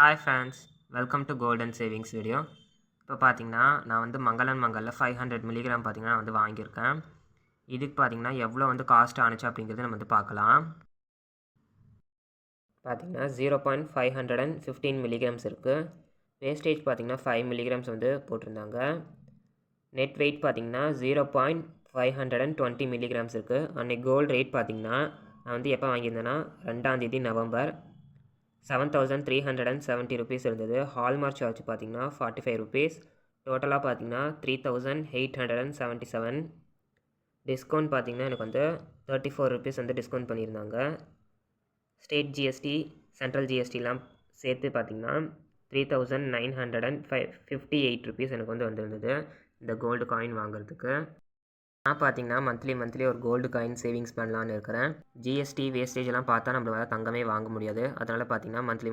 Hi friends, welcome to golden savings video. இப்போ பார்த்தீங்கன்னா நான் வந்து மங்களன் மங்களில் 500 மில்லிகிராம் பார்த்தீங்கன்னா நான் வந்து வாங்கியிருக்கேன். இதுக்கு பார்த்தீங்கன்னா எவ்வளோ வந்து காஸ்ட் ஆணுச்சு அப்படிங்கிறது நம்ம வந்து பார்க்கலாம். பார்த்தீங்கன்னா 0.515 மில்லிகிராம்ஸ் இருக்குது. வேஸ்டேஜ் பார்த்தீங்கன்னா 5 மில்லிகிராம்ஸ் வந்து போட்டிருந்தாங்க. நெட் வெயிட் பார்த்தீங்கன்னா 0.520 மில்லிகிராம்ஸ் இருக்குது. அன்றைக்கி கோல்டு ரேட் பார்த்தீங்கன்னா நான் வந்து எப்போ வாங்கியிருந்தேன்னா 2ஆம் தேதி நவம்பர் 7,370 ருபீஸ் இருந்தது. ஹால்மார்க் சார்ஜ் பார்த்தீங்கன்னா 45 ருபீஸ். டோட்டலாக பார்த்தீங்கன்னா 3,877. டிஸ்கவுண்ட் பார்த்தீங்கன்னா எனக்கு வந்து 34 ருபீஸ் வந்து டிஸ்கவுண்ட் பண்ணியிருந்தாங்க. ஸ்டேட் ஜிஎஸ்டி, சென்ட்ரல் ஜிஎஸ்டிலாம் சேர்த்து பார்த்தீங்கன்னா 3,958 ருபீஸ் எனக்கு வந்து வந்திருந்தது இந்த கோல்டு காயின் வாங்குறதுக்கு. நான் பார்த்தீங்கன்னா மந்த்லி ஒரு கோல்டு காயின் சேவிங்ஸ் பண்ணலான்னு இருக்கிறேன். ஜிஎஸ்டி வேஸ்டேஜ் எல்லாம் பார்த்தா நம்மளால தங்கமே வாங்க முடியாது. அதனால் பார்த்தீங்கன்னா மந்த்லி